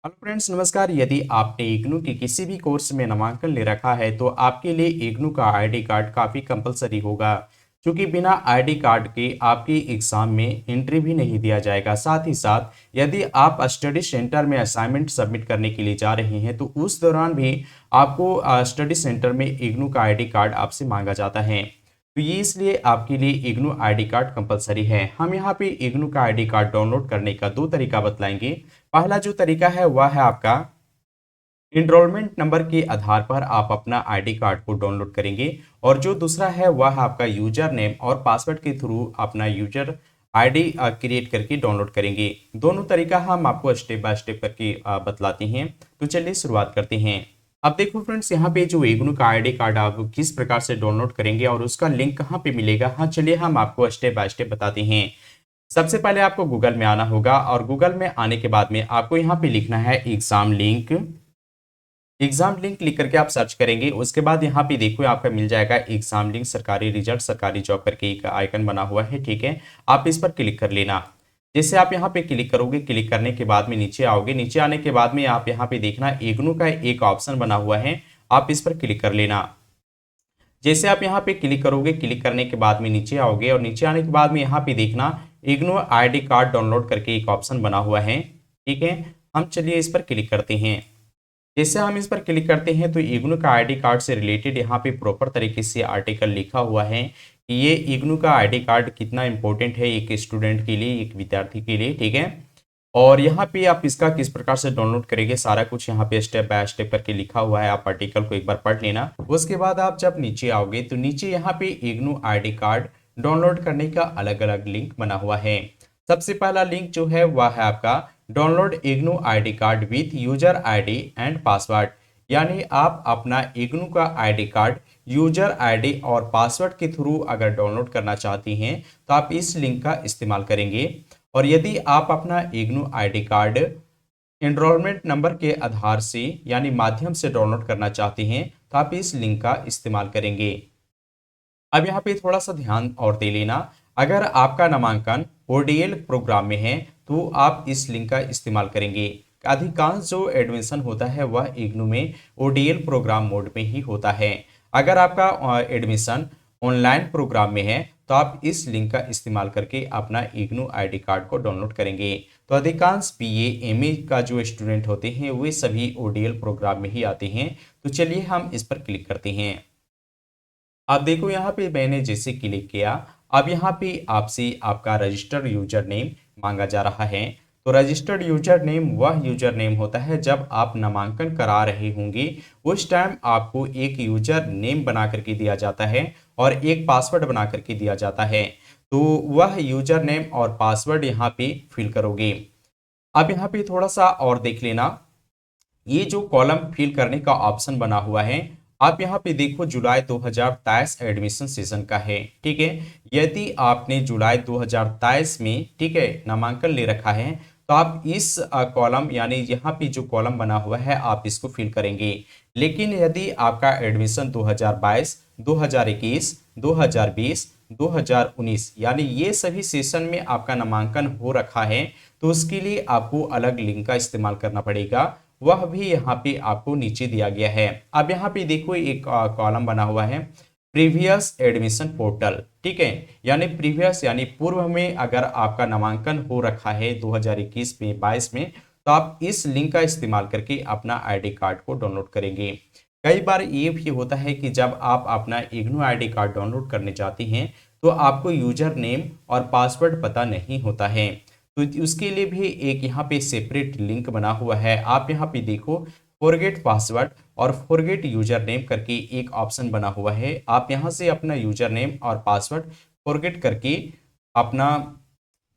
Hello friends, नमस्कार। यदि आपने इग्नू के किसी भी कोर्स में नामांकन ले रखा है तो आपके लिए इग्नू का आईडी कार्ड काफ़ी कंपलसरी होगा, क्योंकि बिना आईडी कार्ड के आपकी एग्ज़ाम में एंट्री भी नहीं दिया जाएगा। साथ ही साथ यदि आप स्टडी सेंटर में असाइनमेंट सबमिट करने के लिए जा रहे हैं तो उस दौरान भी आपको स्टडी सेंटर में इग्नू का आईडी कार्ड आपसे मांगा जाता है। तो ये इसलिए आपके लिए इग्नू आईडी कार्ड कंपलसरी है। हम यहाँ पे इग्नू का आईडी कार्ड डाउनलोड करने का दो तरीका बतलाएंगे। पहला जो तरीका है वह है आपका इनरोलमेंट नंबर के आधार पर आप अपना आईडी कार्ड को डाउनलोड करेंगे, और जो दूसरा है वह है आपका यूजर नेम और पासवर्ड के थ्रू अपना यूजर आईडी क्रिएट करके डाउनलोड करेंगे। दोनों तरीका हम आपको स्टेप बाय स्टेप करके बतलाते हैं। तो चलिए शुरुआत करते हैं। अब देखो फ्रेंड्स, यहाँ पे जो इग्नू का आईडी कार्ड आप किस प्रकार से डाउनलोड करेंगे और उसका लिंक कहाँ पे मिलेगा, हाँ चलिए हम आपको स्टेप बाय स्टेप बताते हैं। सबसे पहले आपको गूगल में आना होगा, और गूगल में आने के बाद में आपको यहाँ पे लिखना है एग्जाम लिंक। एग्जाम लिंक लिख करके आप सर्च करेंगे। उसके बाद यहाँ पे देखो आपका मिल जाएगा एग्जाम लिंक सरकारी रिजल्ट सरकारी जॉब करके एक आइकन बना हुआ है, ठीक है। आप इस पर क्लिक कर लेना। जैसे आप यहाँ पे क्लिक करोगे, क्लिक करने के बाद में नीचे आओगे। नीचे आने के बाद में आप यहाँ पे देखना इग्नू का एक ऑप्शन बना हुआ है, आप इस पर क्लिक कर लेना। जैसे आप यहाँ पे क्लिक करोगे, क्लिक करने के बाद में नीचे आओगे, और नीचे आने के बाद में यहाँ पे देखना इग्नू आईडी कार्ड डाउनलोड करके एक ऑप्शन बना हुआ है, ठीक है। हम चलिए इस पर क्लिक करते हैं। जैसे हम इस पर क्लिक करते हैं तो इग्नू का आईडी कार्ड से रिलेटेड यहाँ पे प्रॉपर तरीके से आर्टिकल लिखा हुआ है कि ये इग्नू का आईडी कार्ड कितना इंपॉर्टेंट है एक स्टूडेंट के लिए, एक विद्यार्थी के लिए, ठीक है। और यहाँ पे आप इसका किस प्रकार से डाउनलोड करेंगे सारा कुछ यहाँ पे स्टेप बाय स्टेप करके लिखा हुआ है। आप आर्टिकल को एक बार पढ़ लेना। उसके बाद आप जब नीचे आओगे तो नीचे यहाँ पे इग्नू आईडी कार्ड डाउनलोड करने का अलग अलग लिंक बना हुआ है। सबसे पहला लिंक जो है वह है आपका download IGNOU ID card with user ID and password. यानी आप अपना इग्नू का आईडी कार्ड यूजर आईडी और पासवर्ड के थ्रू अगर डाउनलोड करना चाहती हैं तो आप इस लिंक का इस्तेमाल करेंगे। और यदि आप अपना IGNOU ID card enrolment number के आधार से यानी माध्यम से डाउनलोड करना चाहते हैं तो आप इस लिंक का इस्तेमाल करेंगे। अब यहाँ पे थोड़ा सा ध्यान और दे लेना, अगर आपका नामांकन ओडीएल प्रोग्राम में है तो आप इस लिंक का इस्तेमाल करेंगे। अधिकांश जो एडमिशन होता है वह इग्नू में ओडीएल प्रोग्राम मोड में ही होता है। अगर आपका एडमिशन ऑनलाइन प्रोग्राम में है तो आप इस लिंक का इस्तेमाल करके अपना इग्नू आईडी कार्ड को डाउनलोड करेंगे। तो अधिकांश बीए एमए का जो स्टूडेंट होते हैं वे सभी ओडीएल प्रोग्राम में ही आते हैं। तो चलिए हम इस पर क्लिक करते हैं। आप देखो यहाँ पे मैंने जैसे क्लिक किया, अब यहाँ पे आपसे आपका रजिस्टर्ड यूजर नेम मांगा जा रहा है। तो रजिस्टर्ड यूजर नेम वह यूजर नेम होता है जब आप नामांकन करा रहे होंगे उस टाइम आपको एक यूजर नेम बना करके दिया जाता है और एक पासवर्ड बना करके दिया जाता है। तो वह यूजर नेम और पासवर्ड यहाँ पे फिल करोगे। अब यहाँ पे थोड़ा सा और देख लेना, ये जो कॉलम फिल करने का ऑप्शन बना हुआ है, आप यहाँ पे देखो जुलाई 2023 एडमिशन सेशन का है, ठीक है। यदि आपने जुलाई 2023 में, ठीक है, नामांकन ले रखा है तो आप इस कॉलम यानी यहाँ पे जो कॉलम बना हुआ है आप इसको फिल करेंगे। लेकिन यदि आपका एडमिशन 2022, 2021, 2020, 2019 यानी ये सभी सेशन में आपका नामांकन हो रखा है तो उसके लिए आपको अलग लिंक का इस्तेमाल करना पड़ेगा। वह भी यहाँ पे आपको नीचे दिया गया है। अब यहाँ पे देखो एक कॉलम बना हुआ है प्रीवियस एडमिशन पोर्टल, ठीक है। यानी प्रीवियस यानी पूर्व में अगर आपका नामांकन हो रखा है 2021 में 22 में तो आप इस लिंक का इस्तेमाल करके अपना आईडी कार्ड को डाउनलोड करेंगे। कई बार ये भी होता है कि जब आप अपना इग्नू आईडी कार्ड डाउनलोड करने जाते हैं तो आपको यूजर नेम और पासवर्ड पता नहीं होता है। तो उसके लिए भी एक यहाँ पे सेपरेट लिंक बना हुआ है। आप यहाँ पे देखो फॉरगेट पासवर्ड और फॉरगेट यूजर नेम करके एक ऑप्शन बना हुआ है। आप यहाँ से अपना यूजर नेम और पासवर्ड फॉरगेट करके अपना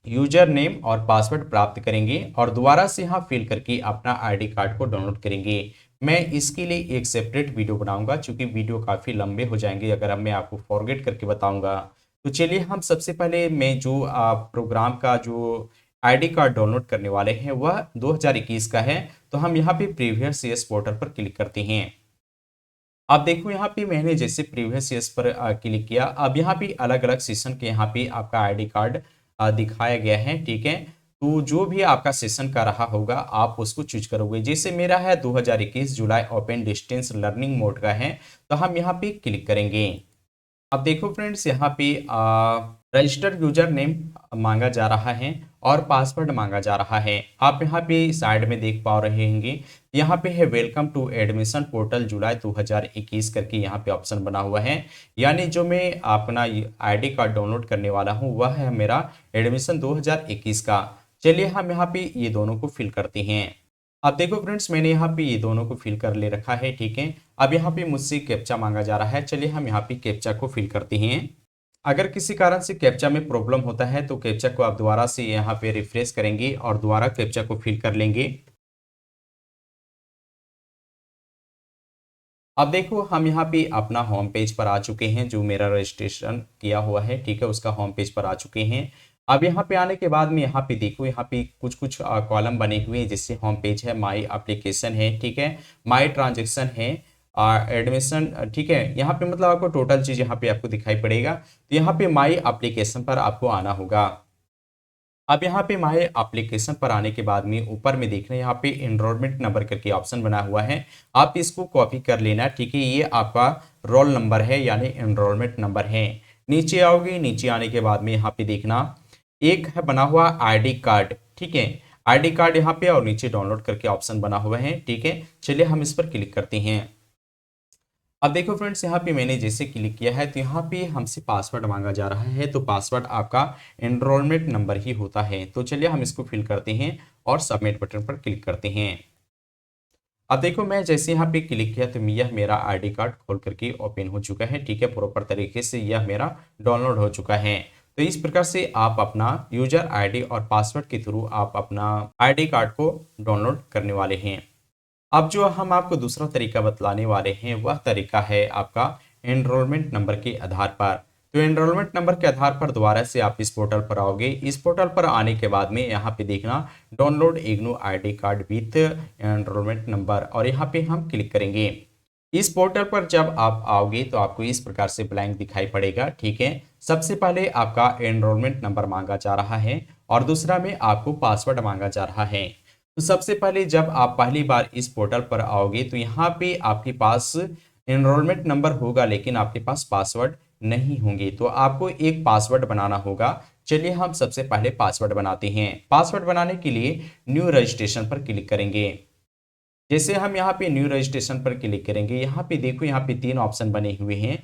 यूजर नेम और पासवर्ड प्राप्त करेंगे और दोबारा से यहाँ फिल करके अपना आईडी कार्ड को डाउनलोड करेंगे। मैं इसके लिए एक सेपरेट वीडियो बनाऊंगा, क्योंकि वीडियो काफ़ी लंबे हो जाएंगे अगर मैं आपको फॉरगेट करके बताऊंगा। तो चलिए हम सबसे पहले मैं जो प्रोग्राम का जो आईडी कार्ड डाउनलोड करने वाले हैं वह 2021 का है। तो हम यहाँ पे प्रीवियस ईयर्स पोर्टल पर क्लिक करते हैं। अब देखो यहाँ पे मैंने जैसे प्रीवियस ईयर्स पर क्लिक किया, अब यहाँ पे अलग अलग सेशन के यहाँ पे आपका आईडी कार्ड दिखाया गया है, ठीक है। तो जो भी आपका सेशन का रहा होगा आप उसको चूज करोगे। जैसे मेरा है 2021 जुलाई ओपन डिस्टेंस लर्निंग मोड का है, तो हम यहाँ पे क्लिक करेंगे। अब देखो फ्रेंड्स, यहाँ पे रजिस्टर्ड यूजर नेम मांगा जा रहा है और पासवर्ड मांगा जा रहा है। आप यहाँ पे साइड में देख पा रहे होंगे, यहाँ पे है वेलकम टू एडमिशन पोर्टल जुलाई 2021 करके यहाँ पे ऑप्शन बना हुआ है। यानी जो मैं अपना आईडी कार्ड डाउनलोड करने वाला हूँ वह है मेरा एडमिशन 2021 का। चलिए हम यहाँ पे ये दोनों को फिल करते हैं। अब देखो फ्रेंड्स, मैंने यहाँ पे ये दोनों को फिल कर ले रखा है, ठीक है। अब यहाँ पे मुझसे कैप्चा मांगा जा रहा है, चलिए हम यहाँ पे कैप्चा को फिल करते हैं। अगर किसी कारण से कैप्चा में प्रॉब्लम होता है तो कैप्चा को आप दोबारा से यहाँ पे रिफ्रेश करेंगे और दोबारा कैप्चा को फिल कर लेंगे। अब देखो हम यहाँ पे अपना होम पेज पर आ चुके हैं, जो मेरा रजिस्ट्रेशन किया हुआ है, ठीक है, उसका होम पेज पर आ चुके हैं। अब यहाँ पे आने के बाद में यहाँ पे देखो, यहाँ पे कुछ कुछ कॉलम बने हुए हैं, जिससे होम पेज है, माई एप्लीकेशन है, ठीक है, माई ट्रांजेक्शन है, एडमिशन, ठीक है। यहाँ पे मतलब आपको टोटल चीज यहाँ पे आपको दिखाई पड़ेगा। तो यहाँ पे माई एप्लीकेशन पर आपको आना होगा। अब यहाँ पे माई एप्लीकेशन पर आने के बाद में ऊपर में देख रहे हैं यहाँ पे एनरोलमेंट नंबर करके ऑप्शन बना हुआ है, आप इसको कॉपी कर लेना, ठीक है। ये आपका रोल नंबर है यानी एनरोलमेंट नंबर है। नीचे आओगे, नीचे आने के बाद में यहाँ पे देखना एक है बना हुआ आईडी कार्ड, ठीक है, आईडी कार्ड यहाँ पे और नीचे डाउनलोड करके ऑप्शन बना हुआ है, ठीक है। चलिए हम इस पर क्लिक करते हैं। अब देखो फ्रेंड्स, यहाँ पे मैंने जैसे क्लिक किया है तो यहाँ पे हमसे पासवर्ड मांगा जा रहा है, तो पासवर्ड आपका एनरोलमेंट नंबर ही होता है। तो चलिए हम इसको फिल करते हैं और सबमिट बटन पर क्लिक करते हैं। अब देखो मैं जैसे यहाँ पे क्लिक किया तो यह मेरा आईडी कार्ड खोल करके ओपन हो चुका है, ठीक है, प्रॉपर तरीके से यह मेरा डाउनलोड हो चुका है। तो इस प्रकार से आप अपना यूजर आईडी और पासवर्ड के थ्रू आप अपना आईडी कार्ड को डाउनलोड करने वाले हैं। अब जो हम आपको दूसरा तरीका बतलाने वाले हैं वह तरीका है आपका एनरोलमेंट नंबर के आधार पर। तो एनरोलमेंट नंबर के आधार पर दोबारा से आप इस पोर्टल पर आओगे। इस पोर्टल पर आने के बाद में यहाँ पे देखना download IGNOU ID card with enrolment number, और यहाँ पे हम क्लिक करेंगे। इस पोर्टल पर जब आप आओगे तो आपको इस प्रकार से ब्लैंक दिखाई पड़ेगा, ठीक है। सबसे पहले आपका एनरोलमेंट नंबर मांगा जा रहा है और दूसरा में आपको पासवर्ड मांगा जा रहा है। तो सबसे पहले जब आप पहली बार इस पोर्टल पर आओगे तो यहाँ पे आपके पास एनरोलमेंट नंबर होगा, लेकिन आपके पास पासवर्ड नहीं होंगे, तो आपको एक पासवर्ड बनाना होगा। चलिए हम सबसे पहले पासवर्ड बनाते हैं। पासवर्ड बनाने के लिए न्यू रजिस्ट्रेशन पर क्लिक करेंगे। जैसे हम यहाँ पे न्यू रजिस्ट्रेशन पर क्लिक करेंगे, यहाँ पे देखो यहाँ पे 3 ऑप्शन बने हुए हैं।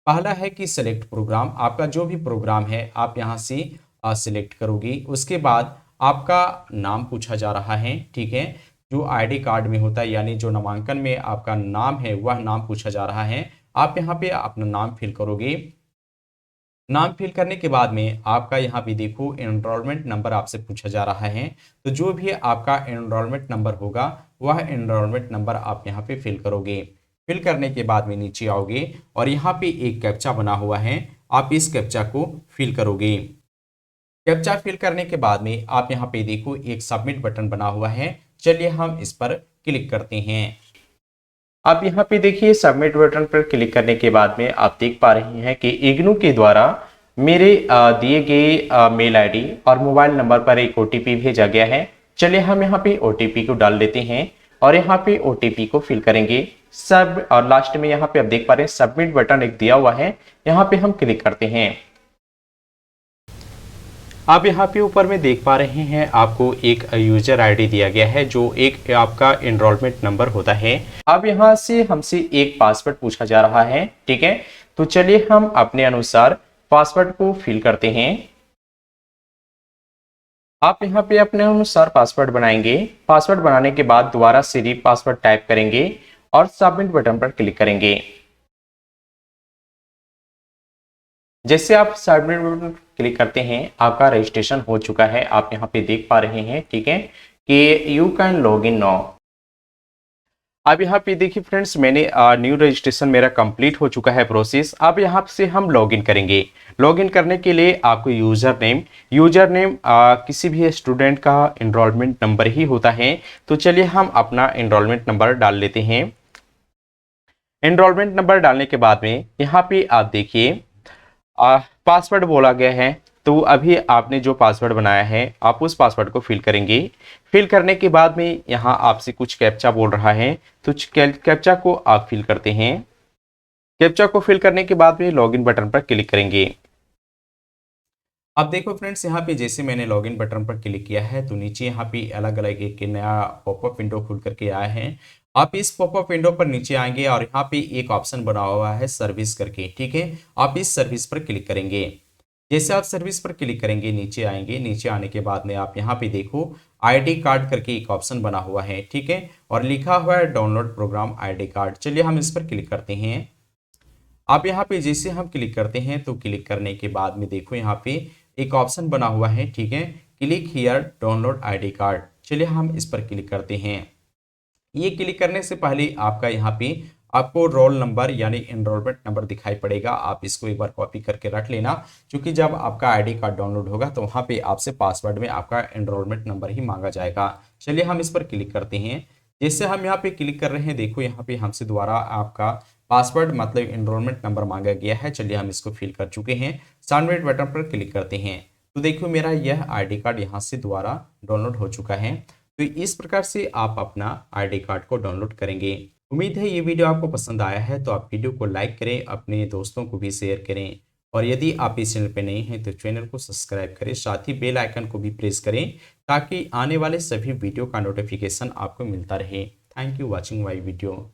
पहला है कि सिलेक्ट प्रोग्राम, आपका जो भी प्रोग्राम है आप यहाँ से सिलेक्ट करोगे। उसके बाद आपका नाम पूछा जा रहा है, ठीक है, जो आईडी कार्ड में होता है, यानी जो नामांकन में आपका नाम है वह नाम पूछा जा रहा है। आप यहाँ पे अपना नाम फिल करोगे। नाम फिल करने के बाद में आपका यहाँ पे देखो एनरोलमेंट नंबर आपसे पूछा जा रहा है, तो जो भी आपका एनरोलमेंट नंबर होगा वह एनरोलमेंट नंबर आप यहाँ पे फिल करोगे। फिल करने के बाद में नीचे आओगे और यहाँ पे एक कैप्चा बना हुआ है, आप इस कैप्चा को फिल करोगे। कैप्चा फिल करने के बाद में आप यहाँ पे देखो एक सबमिट बटन बना हुआ है, चलिए हम इस पर क्लिक करते हैं। आप यहाँ पे देखिए सबमिट बटन पर क्लिक करने के बाद में आप देख पा रहे हैं कि इग्नू के द्वारा मेरे दिए गए मेल आईडी और मोबाइल नंबर पर एक ओटीपी भेजा गया है। चलिए हम यहाँ पे ओटीपी को डाल देते हैं और यहाँ पे ओटीपी को फिल करेंगे सब, और लास्ट में यहाँ पे आप देख पा रहे हैं सबमिट बटन एक दिया हुआ है, यहाँ पे हम क्लिक करते हैं। आप यहाँ पे ऊपर में देख पा रहे हैं आपको एक यूजर आईडी दिया गया है जो एक आपका एनरोलमेंट नंबर होता है। अब यहाँ से हमसे एक पासवर्ड पूछा जा रहा है, ठीक है। तो चलिए हम अपने अनुसार पासवर्ड को फिल करते हैं। आप यहाँ पे अपने अनुसार पासवर्ड बनाएंगे। पासवर्ड बनाने के बाद दोबारा से री पासवर्ड टाइप करेंगे और सबमिट बटन पर क्लिक करेंगे। जैसे आप सबमिट बटन क्लिक करते हैं आपका रजिस्ट्रेशन हो चुका है, आप यहाँ पे देख पा रहे हैं, ठीक है, कि you can log in now. अब यहाँ पे देखिए फ्रेंड्स, मैंने न्यू रजिस्ट्रेशन मेरा कंप्लीट हो चुका है प्रोसेस। अब यहाँ से हम लॉगिन करेंगे। लॉगिन करने के लिए आपको यूजर नेम किसी भी स्टूडेंट का एनरोलमेंट नंबर ही होता है। तो चलिए हम अपना एनरोलमेंट नंबर डाल लेते हैं। एनरोलमेंट नंबर डालने के बाद में यहाँ पे आप देखिए पासवर्ड बोला गया है, तो अभी आपने जो पासवर्ड बनाया है आप उस पासवर्ड को फिल करेंगे। फिल करने के बाद में यहाँ आपसे कुछ कैप्चा बोल रहा है, तो कैप्चा को आप फिल करते हैं। कैप्चा को फिल करने के बाद में लॉगिन बटन पर क्लिक करेंगे। अब देखो फ्रेंड्स, यहाँ पे जैसे मैंने लॉगिन बटन पर क्लिक किया है तो नीचे यहाँ पे अलग अलग एक नया पॉपअप विंडो खुल करके आया है। आप इस पॉपअप विंडो पर नीचे आएंगे और यहाँ पे एक ऑप्शन बना हुआ है सर्विस करके, ठीक है। आप इस सर्विस पर क्लिक करेंगे। जैसे आप सर्विस पर क्लिक करेंगे नीचे आएंगे। नीचे आने के बाद में आप यहाँ पे देखो आईडी कार्ड करके एक ऑप्शन बना हुआ है, ठीक है, और लिखा हुआ है डाउनलोड प्रोग्राम आईडी कार्ड। चलिए हम इस पर क्लिक करते हैं। आप यहाँ पे जैसे हम क्लिक करते हैं तो क्लिक करने के बाद में देखो यहाँ पे एक ऑप्शन बना हुआ है, ठीक है, click here download ID card. चलिए हम इस पर क्लिक करते हैं। ये क्लिक करने से पहले आपका यहाँ पे आपको रोल नंबर यानी एनरोलमेंट नंबर दिखाई पड़ेगा। आप इसको एक बार कॉपी करके रख लेना, क्योंकि जब आपका आईडी कार्ड डाउनलोड होगा तो वहाँ पे आपसे पासवर्ड में आपका एनरोलमेंट नंबर ही मांगा जाएगा। चलिए हम इस पर क्लिक करते हैं। जैसे हम यहाँ पे क्लिक कर रहे हैं, देखो यहाँ पे हमसे दोबारा आपका पासवर्ड मतलब एनरोलमेंट नंबर मांगा गया है। चलिए हम इसको फिल कर चुके हैं। सबमिट बटन पर क्लिक करते हैं तो देखो मेरा यह आईडी कार्ड यहाँ से दोबारा डाउनलोड हो चुका है। तो इस प्रकार से आप अपना आईडी कार्ड को डाउनलोड करेंगे। उम्मीद है ये वीडियो आपको पसंद आया है, तो आप वीडियो को लाइक करें, अपने दोस्तों को भी शेयर करें, और यदि आप इस चैनल पर नए हैं तो चैनल को सब्सक्राइब करें, साथ ही बेल आइकन को भी प्रेस करें ताकि आने वाले सभी वीडियो का नोटिफिकेशन आपको मिलता रहे। Thank you watching my video.